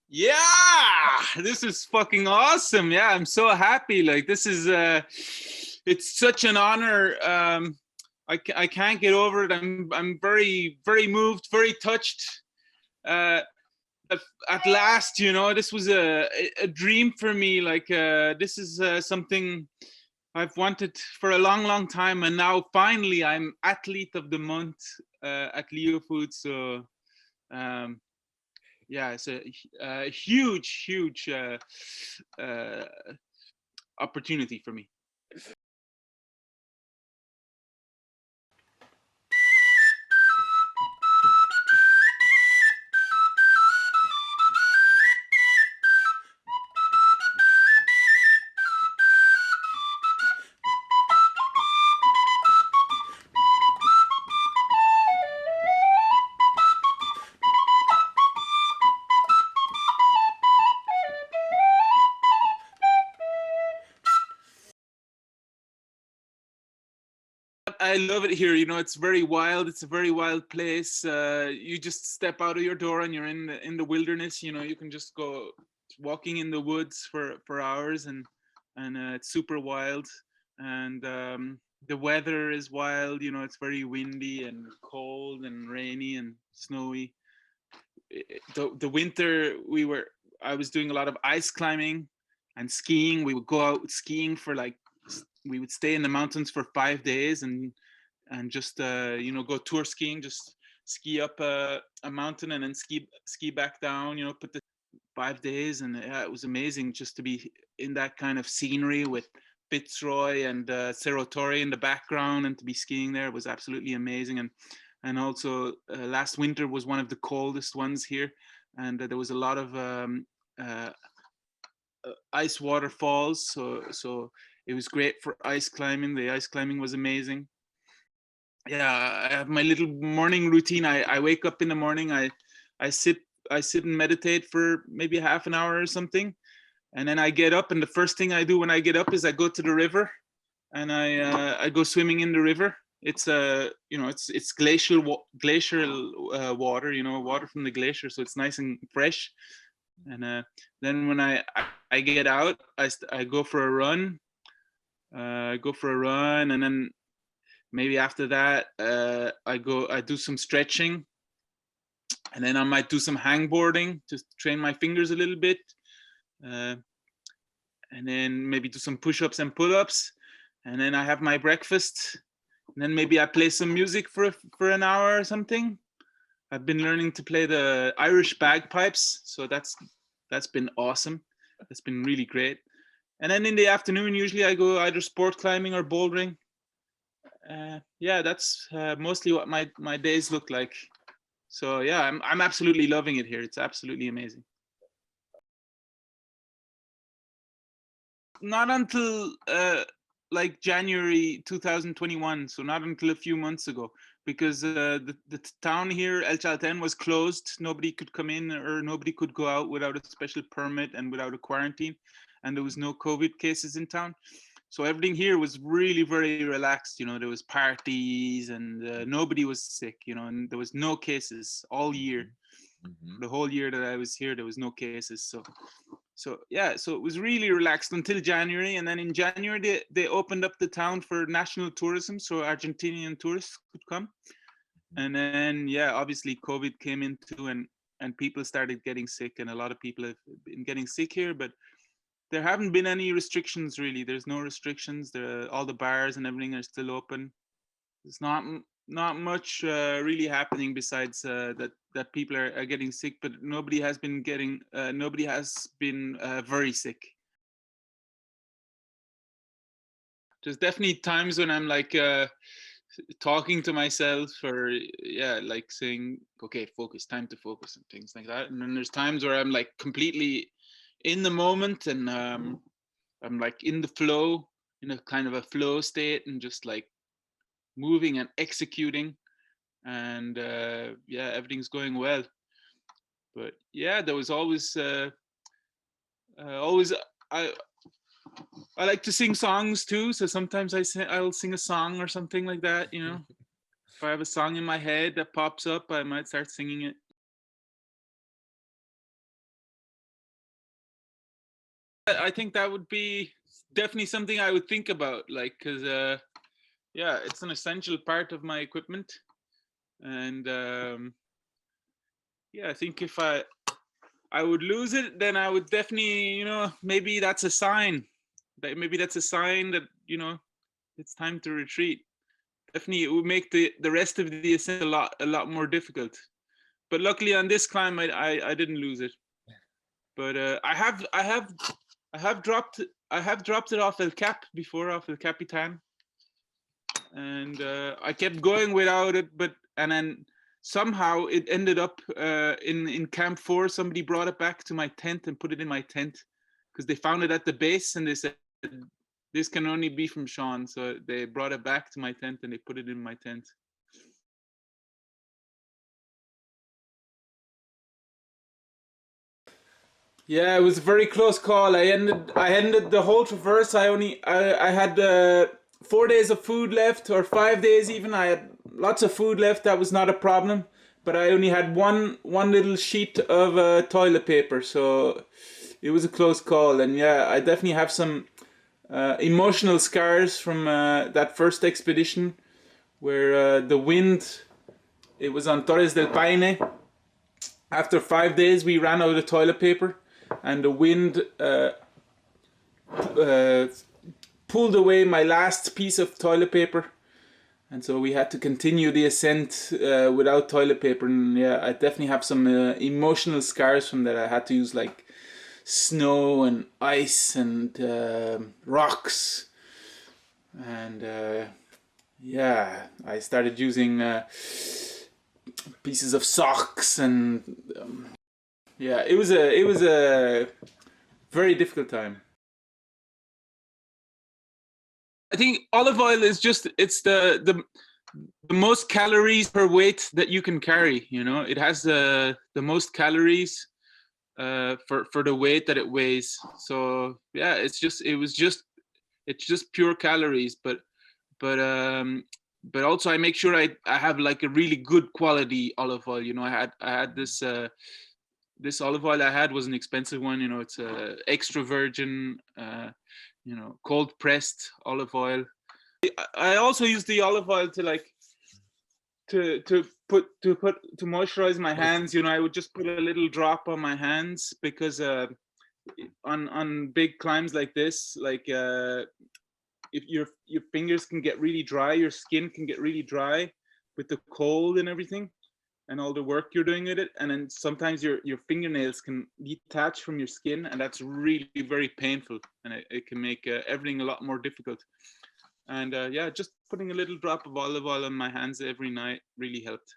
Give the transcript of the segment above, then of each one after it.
Yeah, this is fucking awesome. Yeah, I'm so happy. Like this is it's such an honor. I can't get over it. I'm very moved, very touched. Uh at, at last, this was a dream for me. Like this is something I've wanted for a long time, and now finally I'm athlete of the month at LYO Foods. So um yeah, it's a huge uh, opportunity for me. I love it here. It's very wild. It's a very wild place. You just step out of your door and you're in the wilderness. You can just go walking in the woods for hours, and it's super wild. And the weather is wild. It's very windy and cold and rainy and snowy. The winter I was doing a lot of ice climbing and skiing. We would go out skiing for like we would stay in the mountains for 5 days and just go tour skiing, just ski up a mountain and then ski back down. Put the 5 days, and yeah, it was amazing just to be in that kind of scenery with Fitzroy and Serotori in the background, and to be skiing there was absolutely amazing. And also last winter was one of the coldest ones here, and there was a lot of uh, ice waterfalls, so it was great for ice climbing. The ice climbing was amazing. Yeah, I have my little morning routine. I wake up in the morning. I sit I sit and meditate for maybe half an hour or something, and then I get up. And the first thing I do when I get up is I go to the river, and I go swimming in the river. It's it's glacial water. Water from the glacier, so it's nice and fresh. And then when I get out, I go for a run. I go for a run, and then maybe after that I do some stretching, and then I might do some hangboarding to train my fingers a little bit, uh, and then maybe do some push-ups and pull-ups, and then I have my breakfast, and then maybe I play some music for an hour or something. I've been learning to play the Irish bagpipes, so that's been awesome. That's been really great. And then in the afternoon, usually I go either sport climbing or bouldering. Yeah, that's mostly what my days look like. So yeah, I'm absolutely loving it here. It's absolutely amazing. Not until like January 2021, so not until a few months ago, because the town here, El Chalten, was closed. Nobody could come in or nobody could go out without a special permit and without a quarantine, and there was no COVID cases in town. So everything here was really very relaxed. There was parties, and nobody was sick. And there was no cases all year. Mm-hmm. The whole year that I was here, there was no cases. So yeah, so it was really relaxed until January, and then in January they opened up the town for national tourism, so Argentinian tourists could come. And then yeah, obviously COVID came into, and people started getting sick, and a lot of people have been getting sick here, but there haven't been any restrictions really. There's no restrictions. All the bars and everything are still open. There's not much really happening besides that people are getting sick, but nobody has been very sick. There's definitely times when I'm like talking to myself, or yeah, like saying, okay, focus, time to focus, and things like that. And then there's times where I'm like completely in the moment, and I'm like in the flow, in a kind of a flow state, and just like moving and executing, and yeah, everything's going well. But yeah, there was always I I like to sing songs too, so sometimes I'll sing a song or something like that. If I have a song in my head that pops up, I might start singing it. I think that would be definitely something I would think about, like, because yeah, it's an essential part of my equipment, and yeah, I think if I would lose it, then I would definitely, you know, maybe that's a sign. Maybe that's a sign that, you know, it's time to retreat. Definitely, it would make the rest of the ascent a lot more difficult. But luckily on this climb, I didn't lose it. But I have dropped it off El Cap before, off El Capitan, and I kept going without it. But and then somehow it ended up in Camp 4. Somebody brought it back to my tent and put it in my tent because they found it at the base, and they said this can only be from Sean. So they brought it back to my tent and they put it in my tent. Yeah, it was a very close call. I ended the whole traverse. I had 4 days of food left, or 5 days even. I had lots of food left. That was not a problem. But I only had one little sheet of toilet paper, so it was a close call. And yeah, I definitely have some emotional scars from that first expedition, where the wind. It was on Torres del Paine. After 5 days, we ran out of toilet paper, and the wind pulled away my last piece of toilet paper, and so we had to continue the ascent without toilet paper. And yeah, I definitely have some emotional scars from that. I had to use like snow and ice and rocks, and yeah, I started using pieces of socks, and yeah, it was a very difficult time. I think olive oil is just, it's the most calories per weight that you can carry. You know, it has the most calories for the weight that it weighs. So yeah, it's just pure calories. But also I make sure I have like a really good quality olive oil. You know, I had this this olive oil I had was an expensive one. You know, it's extra virgin, you know, cold pressed olive oil. I also use the olive oil to like to moisturize my hands. You know, I would just put a little drop on my hands because on big climbs like this, like if your fingers can get really dry, your skin can get really dry with the cold and everything, and all the work you're doing with it. And then sometimes your fingernails can detach from your skin, and that's really very painful, and it can make everything a lot more difficult. And yeah, just putting a little drop of olive oil on my hands every night really helped.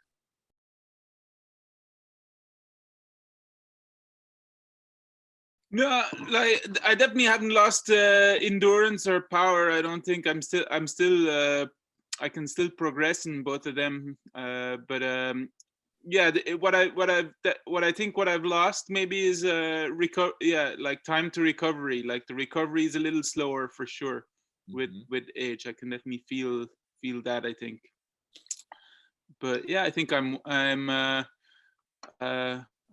No, like I definitely haven't lost endurance or power. I don't think. I'm still I can still progress in both of them. But yeah, what I think what I've lost maybe is yeah, like time to recovery. Like the recovery is a little slower for sure with age. I can definitely feel that, I think. But yeah, I think I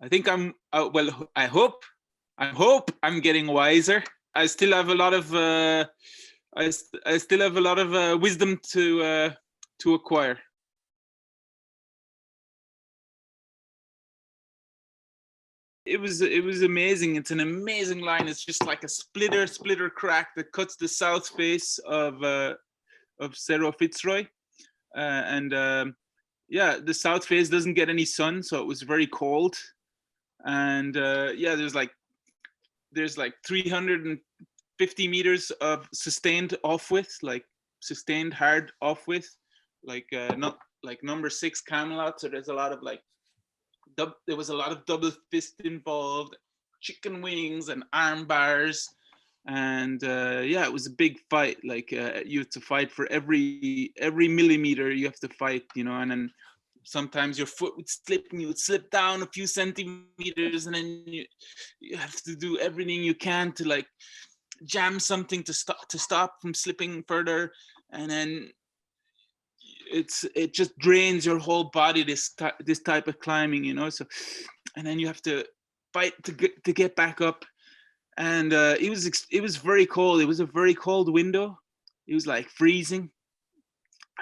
think I'm well, I hope I'm getting wiser. I still have a lot of I still have a lot of wisdom to acquire. It was amazing. It's an amazing line. It's just like a splitter crack that cuts the south face of Cerro Fitzroy, and yeah, the south face doesn't get any sun, so it was very cold. And yeah, there's like 350 meters of sustained off width, like sustained hard off width, like not like number 6 Camelot. So there's a lot of like there was a lot of double fist involved, chicken wings and arm bars, and yeah, it was a big fight. Like you have to fight for every millimeter. You have to fight, you know, and then sometimes your foot would slip and you would slip down a few centimeters, and then you have to do everything you can to like jam something to stop from slipping further, and then it just drains your whole body, this type of climbing, you know. So and then you have to fight to get back up, and it was very cold. It was a very cold window. It was like freezing,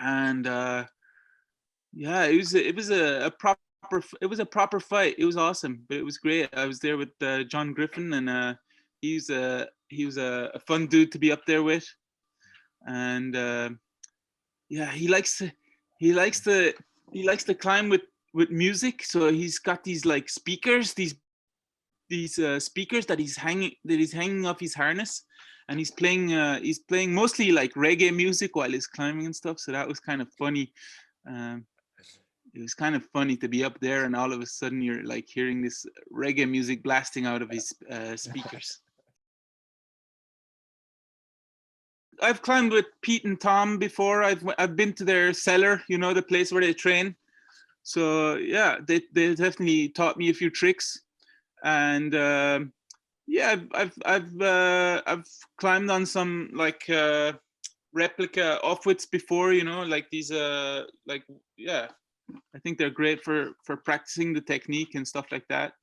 and yeah, it was a proper it was a proper fight. It was awesome, but it was great. I was there with John Griffin, and he was a fun dude to be up there with, and yeah, he likes to he likes to climb with music. So he's got these like speakers, these speakers that he's hanging off his harness, and he's playing mostly like reggae music while he's climbing and stuff. So that was kind of funny. Um, it was kind of funny to be up there and all of a sudden you're like hearing this reggae music blasting out of his speakers. I've climbed with Pete and Tom before. I've been to their cellar, you know, the place where they train. So yeah, they definitely taught me a few tricks, and yeah, I've climbed on some like replica offwits before, you know, like these like yeah, I think they're great for practicing the technique and stuff like that.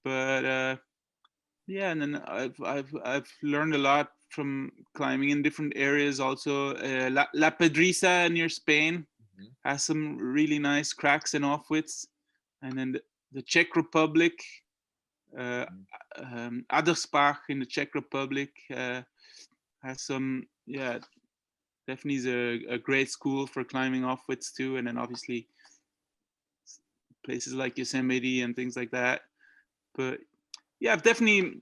But yeah, and then I've learned a lot from climbing in different areas. Also, La Pedriza near Spain has some really nice cracks and offwits, and then the Czech Republic, Adderspach in the Czech Republic has some, yeah, definitely is a great school for climbing offwits too, and then obviously places like Yosemite and things like that. But yeah, I've definitely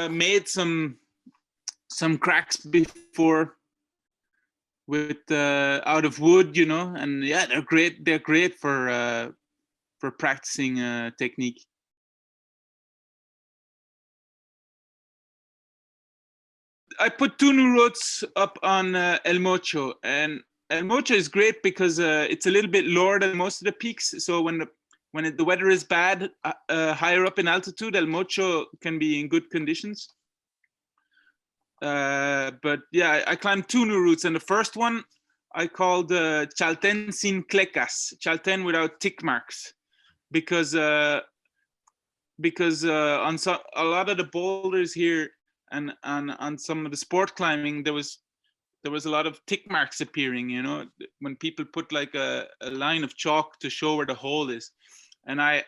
made some cracks before with out of wood, you know, and yeah, they're great. They're great for practicing technique. I put 2 new routes up on El Mocho, and El Mocho is great because it's a little bit lower than most of the peaks. So when the weather is bad, higher up in altitude, El Mocho can be in good conditions. But yeah, I climbed 2 new routes, and the first one I called Chalten sin clecas, Chalten without tick marks, because on a lot of the boulders here and on some of the sport climbing, there was a lot of tick marks appearing, you know, when people put like a line of chalk to show where the hole is, and I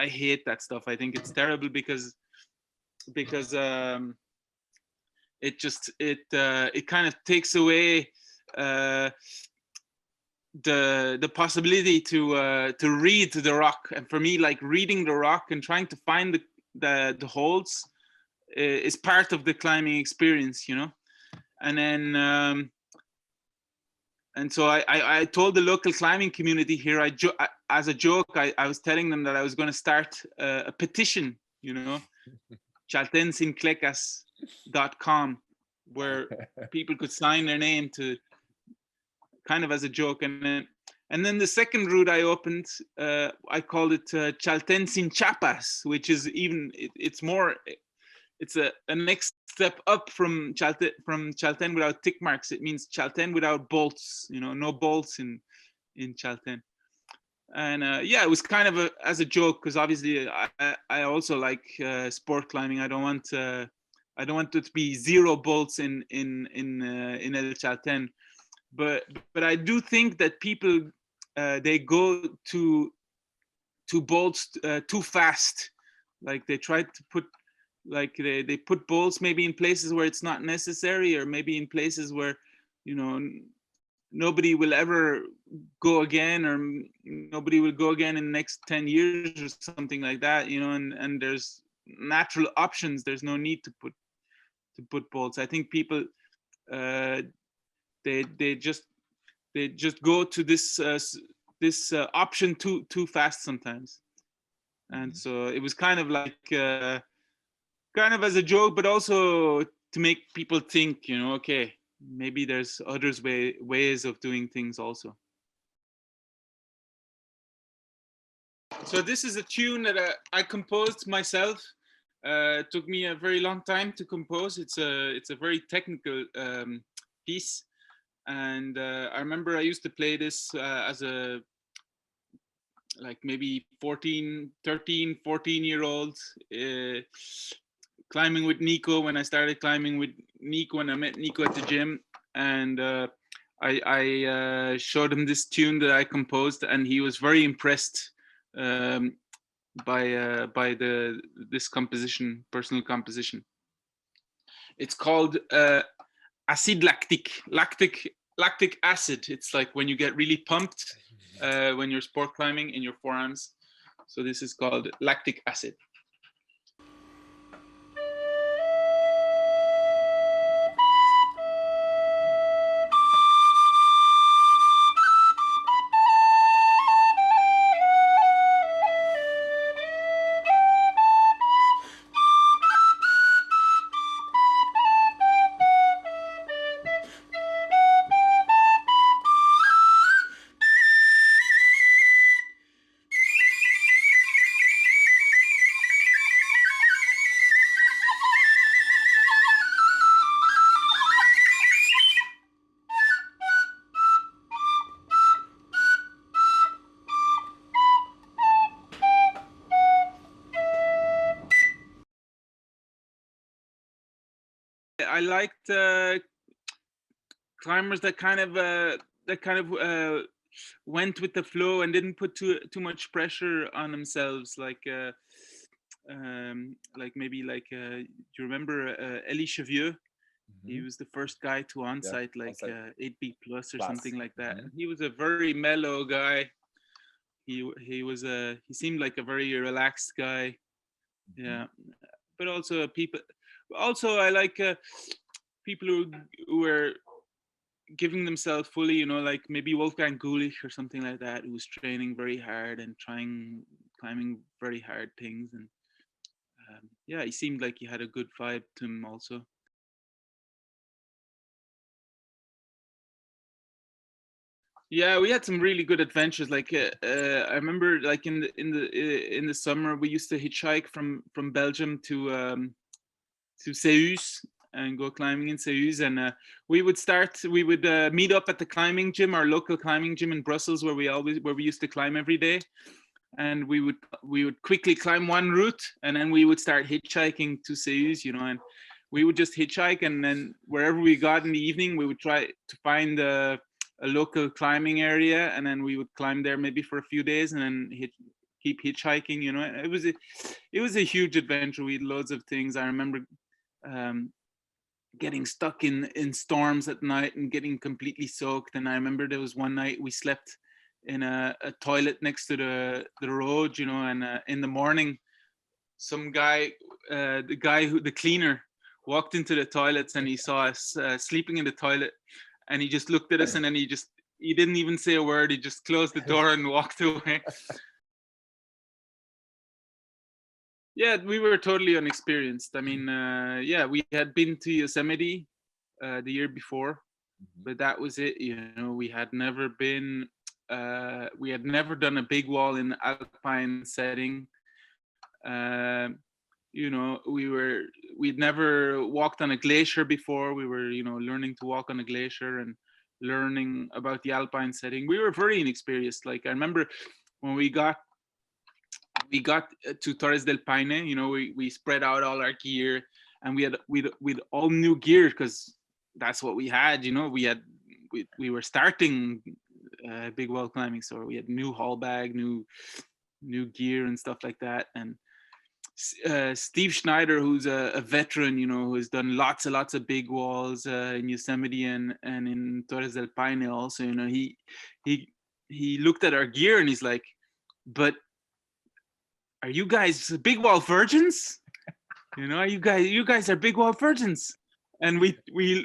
hate that stuff. I think it's terrible because it kind of takes away the possibility to read the rock. And for me, like reading the rock and trying to find the holes is part of the climbing experience, you know. And then and so I told the local climbing community here, as a joke, I was telling them that I was going to start a petition, you know, chaltensinclecas.com, where people could sign their name to, kind of as a joke. And then the second route I opened, I called it Chalten sin chapas, which is it's a next step up from Chalten without tick marks. It means Chalten without bolts, you know, no bolts in Chalten. And yeah, it was kind of as a joke, because obviously I also like sport climbing. I don't want it to be 0 bolts in El Chalten, but I do think that people they go to bolts too fast. Like they try to put, like they put bolts maybe in places where it's not necessary, or maybe in places where, you know, nobody will ever go again, or nobody will go again in the next 10 years or something like that, you know. And there's natural options. There's no need to put bolts. I think people they just go to this option too fast sometimes. And so it was kind of like kind of as a joke, but also to make people think, you know, okay, maybe there's ways of doing things also. So this is a tune that I composed myself. It took me a very long time to compose. It's a very technical piece, and I remember I used to play this as a like maybe 13, 14 year old climbing with Nico, when I started climbing with Nico, when I met Nico at the gym, and I showed him this tune that I composed, and he was very impressed by this composition, personal composition. It's called acid lactic, lactic acid. It's like when you get really pumped when you're sport climbing in your forearms. So this is called lactic acid. I liked climbers that kind of went with the flow and didn't put too much pressure on themselves, like maybe like do you remember Elie Chevieux? He was the first guy to on-site, like 8B plus or something like that. And he was a very mellow guy. He seemed like a very relaxed guy. Yeah, but also people. Also, I like people who were giving themselves fully, you know, like maybe Wolfgang Gulich or something like that, who was training very hard and climbing very hard things. And yeah, he seemed like he had a good vibe to him also. Yeah, we had some really good adventures. Like I remember, like in the summer, we used to hitchhike from Belgium to Seus and go climbing in Seus. And we would meet up at the climbing gym, our local climbing gym in Brussels, where we used to climb every day. And we would quickly climb one route, and then we would start hitchhiking to Seus, you know, and we would just hitchhike, and then wherever we got in the evening, we would try to find a local climbing area, and then we would climb there maybe for a few days, and then keep hitchhiking, you know. It was a huge adventure. We had loads of things. I remember getting stuck in storms at night and getting completely soaked. And I remember there was one night we slept in a toilet next to the road, you know, and in the morning, some guy, the cleaner, walked into the toilets, and he saw us sleeping in the toilet, and he just looked at us, and then he didn't even say a word. He just closed the door and walked away. Yeah, we were totally unexperienced. I mean, yeah, we had been to Yosemite the year before, but that was it. You know, we had never done a big wall in alpine setting. You know, we'd never walked on a glacier before. We were, you know, learning to walk on a glacier and learning about the alpine setting. We were very inexperienced. Like I remember when we got to Torres del Paine, you know, we spread out all our gear, and we had all new gear, because that's what we had, you know. We were starting big wall climbing, so we had new haul bag, new gear and stuff like that. And Steve Schneider, who's a veteran, you know, who has done lots of big walls in Yosemite and in Torres del Paine also, you know, he looked at our gear and he's like, but are you guys big wall virgins? You know, you guys are big wall virgins. And we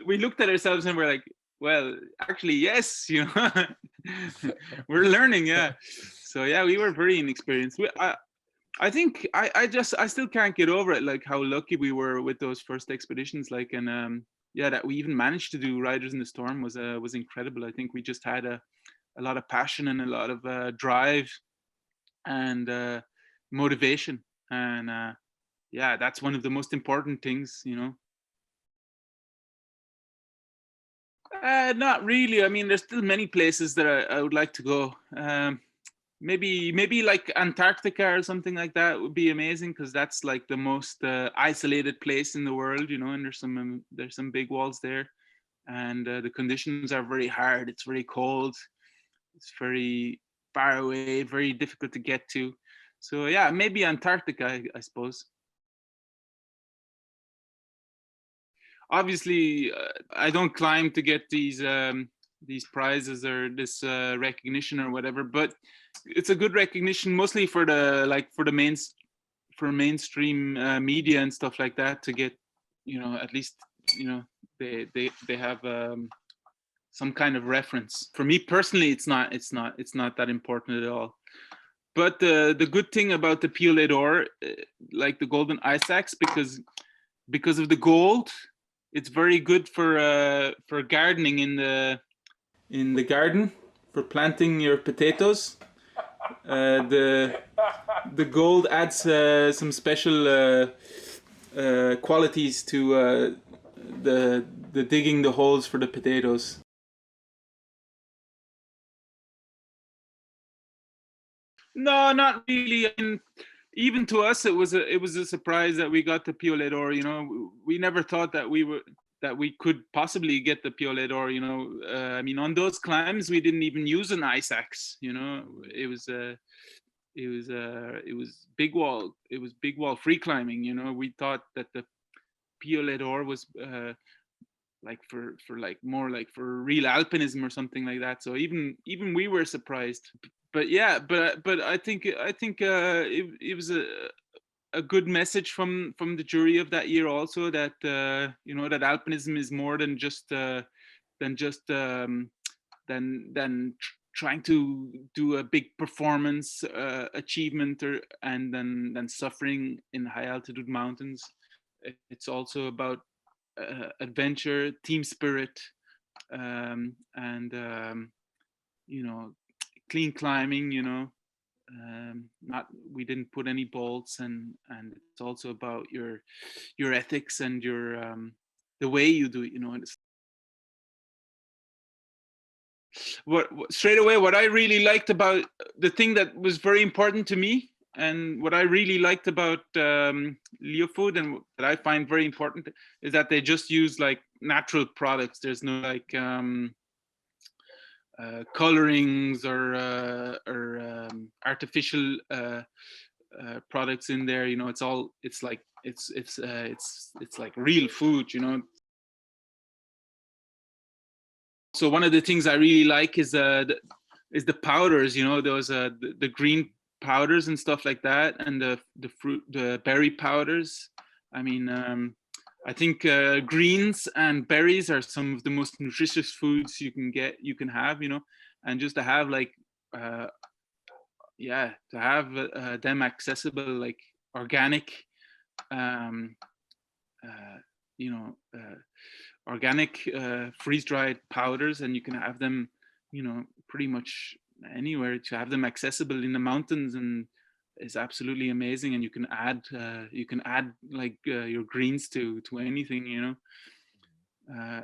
looked at ourselves and we're like, well, actually, yes, you know, we're learning, yeah. So yeah, we were very inexperienced. I think I still can't get over it, like how lucky we were with those first expeditions, like, and yeah, that we even managed to do Riders in the Storm was incredible. I think we just had a lot of passion and a lot of drive and motivation, and yeah, that's one of the most important things, you know. Not really. I mean, there's still many places that I would like to go. maybe like Antarctica or something like that would be amazing, because that's like the most isolated place in the world, you know, and there's some big walls there, and the conditions are very hard. It's very cold. It's very far away, very difficult to get to. So yeah, maybe Antarctica, I suppose. Obviously, I don't climb to get these prizes or this recognition or whatever, but it's a good recognition, mostly for the for mainstream media and stuff like that, to get, you know, at least, you know, they have some kind of reference. For me personally, it's not that important at all. But the good thing about the Piolet ore, like the golden ice axe, because of the gold, it's very good for gardening in the garden, for planting your potatoes. The gold adds some special qualities to the digging the holes for the potatoes. No, not really. I mean, even to us, it was a surprise that we got the Piolet ore. You know, we never thought that we could possibly get the Piolet ore. You know, I mean, on those climbs, we didn't even use an ice axe. You know, it was big wall. It was big wall free climbing. You know, we thought that the Piolet ore was like for like more like for real alpinism or something like that. So even we were surprised. But yeah, but I think it was a good message from the jury of that year also, that you know, that alpinism is more than just than just trying to do a big performance achievement, or and then suffering in high altitude mountains. It's also about adventure, team spirit, and you know, clean climbing, you know. Not, we didn't put any bolts, and it's also about your ethics and your the way you do it, you know. And it's what straight away, what I really liked about the thing that was very important to me, and what I really liked about LYO Food, and that I find very important, is that they just use like natural products. There's no like colorings or artificial products in there. You know, it's all, it's like it's like real food, you know. So one of the things I really like is the powders, you know, those the green powders and stuff like that, and the berry powders. I mean, I think greens and berries are some of the most nutritious foods you can have, you know. And just to have like yeah, to have them accessible, like organic, um, you know, organic freeze-dried powders, and you can have them, you know, pretty much anywhere. To have them accessible in the mountains and is absolutely amazing. And you can add like your greens to anything, you know,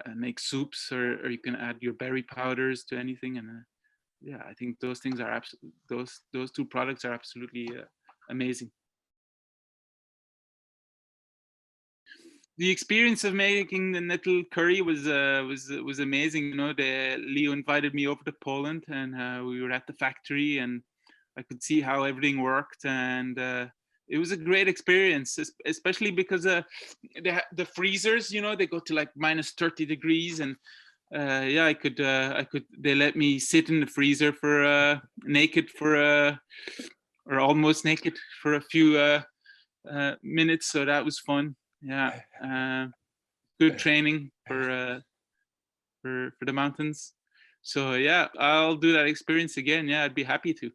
and make soups, or you can add your berry powders to anything. And yeah, I think those things are those two products are absolutely amazing. The experience of making the nettle curry was amazing. You know, LYO invited me over to Poland, and we were at the factory, and I could see how everything worked, and it was a great experience, especially because the freezers, you know, they go to like minus 30 degrees, and yeah, I could they let me sit in the freezer for naked for or almost naked for a few minutes, so that was fun. Yeah, good training for the mountains. So yeah, I'll do that experience again. Yeah, I'd be happy to.